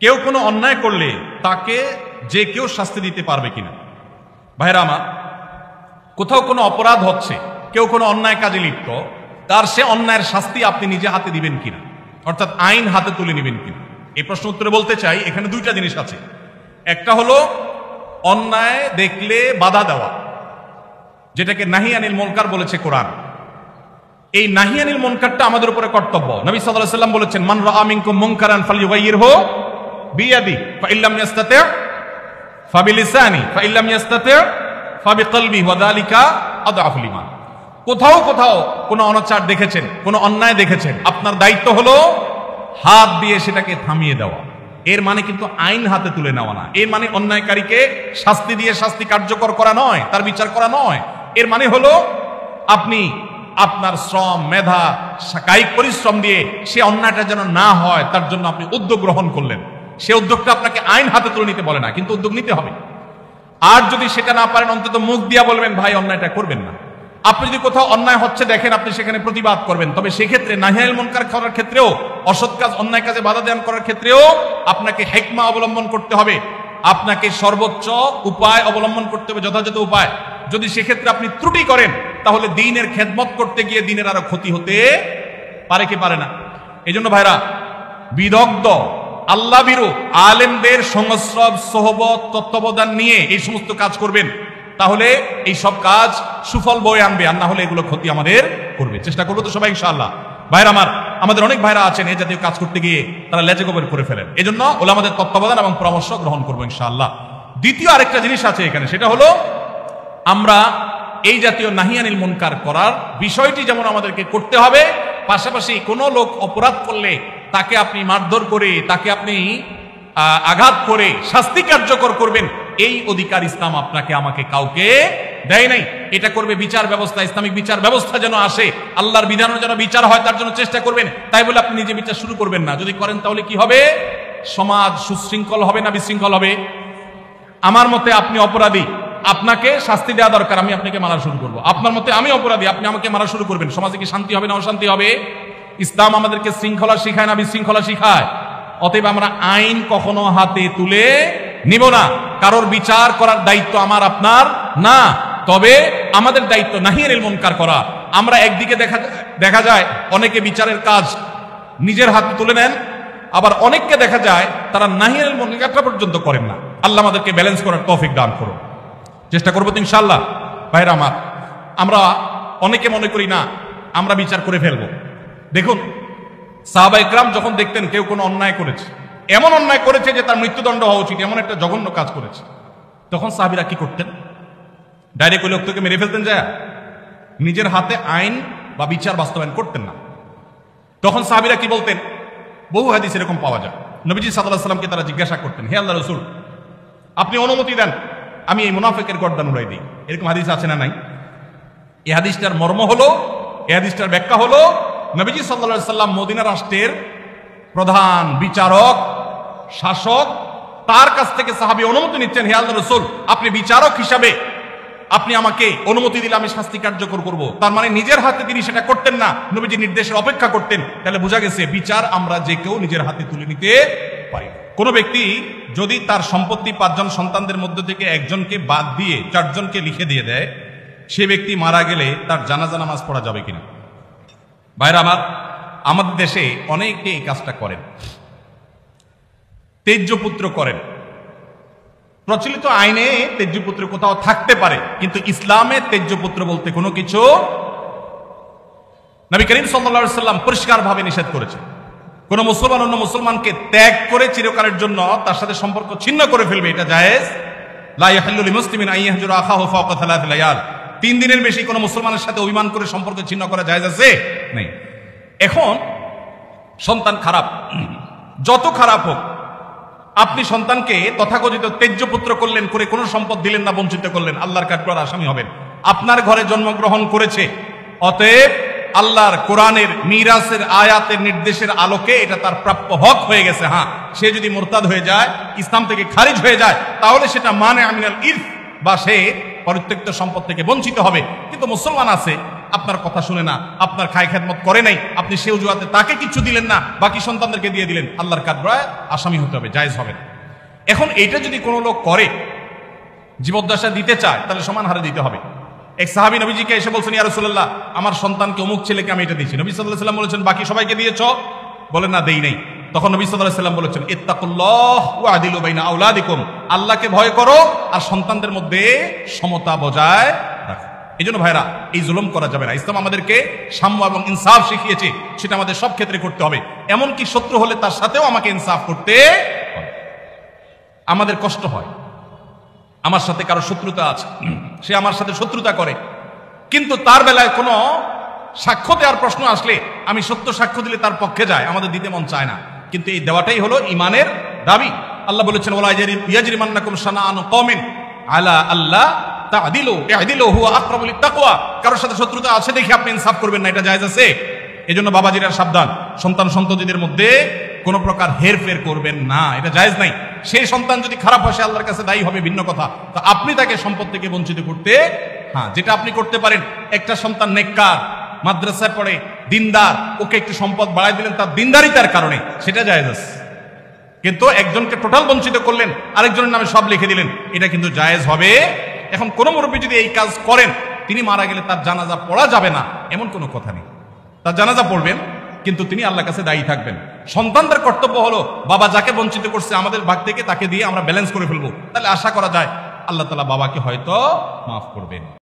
কেউ কোনো অন্যায় করলে তাকে যে কেউ শাস্তি দিতে পারবে কিনা? ভাইরা আমার, কোথাও কোনো অপরাধ হচ্ছে, কেউ কোনো অন্যায় কাজে লিপ্ত, তার সে অন্যায়ের শাস্তি আপনি নিজে হাতে দিবেন কিনা, অর্থাৎ আইন হাতে তুলে নেবেন কিনা? এই প্রশ্ন উত্তরে বলতে চাই, এখানে দুইটা জিনিস আছে। একটা হলো অন্যায় দেখলে বাধা দেওয়া, যেটাকে নাহি আনিল মুনকার বলেছে কোরআন। এই নাহি আনিল মুনকারটা আমাদের উপরে কর্তব্য। নবী সাল্লাল্লাহু আলাইহি ওয়াসাল্লাম বলেছেন, মান রাআ মিনকুম মুনকারান ফালইয়ুগাইয়িরহু বিয়াদি ফাইল্লাম ইয়াস্তাতি' ফাবিলিসানি ফাইল্লাম ইয়াস্তাতি' ফাবিকলবিহি ওয়া যালিকা আদআফুল ঈমান। কোথাও কোথাও কোনো অনাচার দেখেছেন, কোনো অন্যায় দেখেছেন, আপনার দায়িত্ব হলো হাত দিয়ে সেটাকে থামিয়ে দেওয়া। এর মানে কিন্তু আইন হাতে তুলে নেওয়া না। এর মানে অন্যায়কারীকে শাস্তি দিয়ে শাস্তি কার্যকর করা নয়, তার বিচার করা নয়। এর মানে হলো আপনি আপনার শ্রম, মেধা, কায়িক পরিশ্রম দিয়ে সে অন্যায়টা যেন না হয় তার জন্য আপনি উদ্যোগ গ্রহণ করলেন। সে উদ্যোগটা আপনাকে আইন হাতে তুলে নিতে বলে না, কিন্তু উদ্যোগ নিতে হবে। আর যদি সেটা না পারেন, অন্তত মুখ দিয়া বলবেন, ভাই অন্যায়টা করবেন না। আপনি যদি কোথাও অন্যায় হচ্ছে দেখেন, আপনি সেখানে প্রতিবাদ করবেন। তবে সেক্ষেত্রে নাহি আনিল মুনকার করার ক্ষেত্রেও, অসৎ কাজ, অন্যায় কাজে বাধা দান করার ক্ষেত্রেও আপনাকে হিকমা অবলম্বন করতে হবে। আপনাকে সর্বোচ্চ উপায় অবলম্বন করতে হবে, যথাযথ উপায়। যদি সেক্ষেত্রে আপনি ত্রুটি করেন, তাহলে দ্বীনের খেদমত করতে গিয়ে দ্বীনের আরো ক্ষতি হতে পারে কি পারে না? এই জন্য ভাইরা, বিদগ্ধ আল্লাহ ভীরু আলেমদের সংস্রব, সোহবত, তত্ত্বাবধান নিয়ে এই সমস্ত কাজ করবেন, তাহলে এই সব কাজ সুফল বয়ে আনবে। আর না হলে এগুলো ক্ষতি আমাদের করবে। চেষ্টা করবো তো সবাই ইনশাআল্লাহ। ভাইরা আমার, আমাদের অনেক ভাইরা আছেন এই জাতীয় কাজ করতে গিয়ে তারা লেজে গোবর করে ফেলেন। এই জন্য ওলামাদের তত্ত্বাবধান এবং পরামর্শ গ্রহণ করবো ইনশাআল্লাহ। দ্বিতীয় আরেকটা জিনিস আছে এখানে, সেটা হলো আমরা এই জাতীয় নাহি আনিল মুনকার করার বিষয়টি যেমন আমাদেরকে করতে হবে, পাশাপাশি কোনো লোক অপরাধ করলে তাকে আপনি মারধর করে, তাকে আপনি আঘাত করে শাস্তি কার্যকর করবেন, এই অধিকার ইসলাম আপনাকে আমাকে কাউকে দেয় নাই। এটা করবে বিচার ব্যবস্থা, ইসলামিক বিচার ব্যবস্থা যেন আসে, আল্লাহর বিধানের যেন বিচার হয়, তার জন্য চেষ্টা করবেন। তাই বলে আপনি নিজে বিচার শুরু করবেন না। যদি করেন তাহলে কি হবে? সমাজ সুশৃঙ্খল হবে না বিশৃঙ্খল হবে? আমার মতে আপনি অপরাধী, আপনাকে শাস্তি দেওয়া দরকার, আমি আপনাকে মারা শুরু করবো। আপনার মতে আমি অপরাধী, আপনি আমাকে মারা শুরু করবেন। সমাজে কি শান্তি হবে না অশান্তি হবে? ইসলাম আমাদেরকে শৃঙ্খলা শিখায় না বিশৃঙ্খলা শিখায়? অতএব আমরা আইন কখনো হাতে তুলে নিব না। কারোর বিচার করার দায়িত্ব আমার আপনার না, তবে আমাদের দায়িত্ব নাহি আনিল মুনকার করা। আমরা একদিকে দেখা যায় অনেকে বিচারের কাজ নিজের হাতে তুলে নেন, আবার অনেককে দেখা যায় তারা নাহি আনিল মুনকারটা পর্যন্ত করেন না। আল্লাহ আমাদেরকে ব্যালেন্স করার তৌফিক দান করুন। চেষ্টা করবো তো ইনশাআল্লাহ। ভাইরা আমার, আমরা অনেকে মনে করি না আমরা বিচার করে ফেলবো। দেখুন, সাহাবা ইকরাম যখন দেখতেন কেউ কোনো অন্যায় করেছে, এমন অন্যায় করেছে যে তার মৃত্যুদণ্ড হওয়া উচিত, এমন একটা জঘন্য কাজ করেছে, তখন সাহাবীরা কি করতেন? ডাইরেক্ট ওই লোকটাকে মেরে ফেলতেন যায়? নিজের হাতে আইন বা বিচার বাস্তবায়ন করতেন না। তখন সাহাবীরা কি বলতেন? বহু হাদিস এরকম পাওয়া যায়। নবীজি সাল্লাল্লাহু আলাইহি ওয়াসাল্লামকে তারা জিজ্ঞাসা করতেন, হে আল্লাহর রাসূল, আপনি অনুমতি দেন আমি এই মুনাফিকের গর্দান উড়াই দিই। এরকম হাদিস আছে না নাই? এই হাদিসটার মর্ম হলো, এই হাদিসটার ব্যাখ্যা হলো, নবীজি সাল্লাল্লাহু আলাইহি ওয়াসাল্লাম মদিনা রাষ্ট্রের প্রধান বিচারক, শাসক, তার কাছ থেকে সাহাবী অনুমতি নিচ্ছেন, হে আল্লাহর রাসূল, আপনি বিচারক হিসাবে আপনি আমাকে অনুমতি দিলে আমি শাস্তি কার্যকর করব। তার মানে নিজের হাতে তিনি সেটা করতেন না, নবীজির নির্দেশের অপেক্ষা করতেন। তাহলে বোঝা গেছে বিচার আমরা যে কেউ নিজের হাতে তুলে নিতে পারি। কোন ব্যক্তি যদি তার সম্পত্তি 5 জন সন্তানদের মধ্যে থেকে একজনকে বাদ দিয়ে 4 জনকে লিখে দিয়ে দেয়, সে ব্যক্তি মারা গেলে তার জানাজা নামাজ পড়া যাবে কিনা? ভাইরা আমার, আমাদের দেশে অনেকে এই কাজটা করেন, তেজ্যপুত্র করেন। প্রচলিত আইনে তেজ্যপুত্র কোথাও থাকতে পারে, কিন্তু ইসলামে তেজ্যপুত্র বলতে কোনো কিছু নবী করিম সাল্লাল্লাহু আলাইহি ওয়াসাল্লাম পরিষ্কারভাবে নিষেধ করেছেন। কোন মুসলমান অন্য মুসলমানকে ত্যাগ করে চিরকালের জন্য তার সাথে সম্পর্ক ছিন্ন করে ফেলবে, এটা জায়েজ। লা ইয়াহিল্লু লিমুসলিমিন আন ইয়াহজুরা আখাহু ফাওকা 3 লায়াল। 3 দিনের বেশি কোন মুসলমানের সাথে অভিমান করে সম্পর্ক ছিন্ন করা জায়েজ আছে? নেই। এখন সন্তান খারাপ, যত খারাপ হোক, আপনি সন্তানকে তথাকথিত তেজ্যপুত্র করলেন, করে কোনো সম্পদ দিলেন না, বঞ্চিত করলেন, আল্লাহর কাঠগড়ার আসামি হবেন। আপনার ঘরে জন্মগ্রহণ করেছে, অতএব আল্লাহর কোরআনের মিরাসের আয়াতের নির্দেশের আলোকে এটা তার প্রাপ্য হক হয়ে গেছে। হ্যাঁ, সে যদি মুরতাদ হয়ে যায়, ইসলাম থেকে খারিজ হয়ে যায়, তাহলে সেটা মানে আমিনাল ইরফ, বা সে পরিত্যক্ত সম্পদ থেকে বঞ্চিত হবে। কিন্তু মুসলমান আছে, আপনার কথা শুনে না, আপনার খায় খেদমত করে নাই, আপনি সে অজুহাতে তাকে কিছু দিলেন না, বাকি সন্তানদেরকে দিয়ে দিলেন, আল্লাহর কাঠগড়ায় আসামি হতে হবে, জায়েজ হবে না। এখন এইটা যদি কোনো লোক করে, জীবদ্দশা দিতে চায়, তাহলে সমান হারে দিতে হবে। এক সাহাবী নবীজিকে এসে বলছেন, ইয়া রাসূলুল্লাহ, আমার সন্তানকে অমুক ছেলেকে আমি এটা দিয়েছি। নবী সাল্লাল্লাহু আলাইহি ওয়াসাল্লাম বলেছেন, বাকি সবাইকে দিয়েছো? বলেন না, দেই নাই। তখন নবী সাল্লাল্লাহু আলাইহি ওয়াসাল্লাম বলেছেন, ইত্তাকুল্লাহ ওয়া আদিলু বাইনা আওলাদিকুম, আল্লাহকে ভয় করো আর সন্তানদের মধ্যে সমতা বজায় রাখো। এই জন্য ভাইরা, এই জুলুম করা যাবে না। ইসলাম আমাদেরকে সাম্য এবং ইনসাফ শিখিয়েছে, সেটা আমাদের সব ক্ষেত্রে করতে হবে। এমনকি শত্রু হলে তার সাথেও আমাকে ইনসাফ করতে হবে। আমাদের কষ্ট হয়, আমার সাথে কারো শত্রুতা আছে, সে আমার সাথে শত্রুতা করে, কিন্তু তার বেলায় কোনো সাক্ষ্য দেওয়ার প্রশ্ন আসলে আমি সত্য সাক্ষ্য দিলে তার পক্ষে যায়, আমাদের দিতে মন চায় না, কিন্তু এই দেওয়াটাই হলো ইমানের দাবি। আল্লাহ বলেছেন, ওয়ালা ইয়াজরিমান্নাকুম শানাআনু কওমিন আলা আল্লাহ তা'দিলু ই'দিলু হুয়া আকরাবু লিত-তাকওয়া। কারোর সাথে শত্রুতা আছে দেখে আপনি ইনসাফ করবেন না, এটা জায়েজ আছে? এজন্য বাবাজিরা সাবধান, সন্তান সন্ততিদের মধ্যে কোন প্রকার হেরফের করবেন না, এটা জায়েজ নাই। সেই সন্তান যদি খারাপ হয়, সে আল্লাহর কাছে দায়ী হবে, ভিন্ন কথা। তো আপনি তাকে সম্পদ থেকে বঞ্চিত করতে, হ্যাঁ, যেটা আপনি করতে পারেন, একটা সন্তান নেককার, মাদ্রাসায় পড়ে, দিনদার, ওকে একটু সম্পদ বাড়াই দিলেন তার দিনদারিতার কারণে, সেটা জায়েজ আছে। কিন্তু একজনকে টোটাল বঞ্চিত করলেন, আরেকজনের নামে সব লিখে দিলেন, এটা কিন্তু জায়েজ হবে। এখন কোন মুরব্বী যদি এই কাজ করেন, তিনি মারা গেলে তার জানাজা পড়া যাবে না, এমন কোনো কথা নেই। তার জানাজা পড়বেন, কিন্তু তিনি আল্লাহর কাছে দায়ী থাকবেন। সন্তানদের কর্তব্য হলো, বাবা যাকে বঞ্চিত করছে আমাদের ভাগ থেকে, তাকে দিয়ে আমরা ব্যালেন্স করে ফেলবো, তাহলে আশা করা যায় আল্লাহ তাআলা বাবাকে হয়তো মাফ করবেন।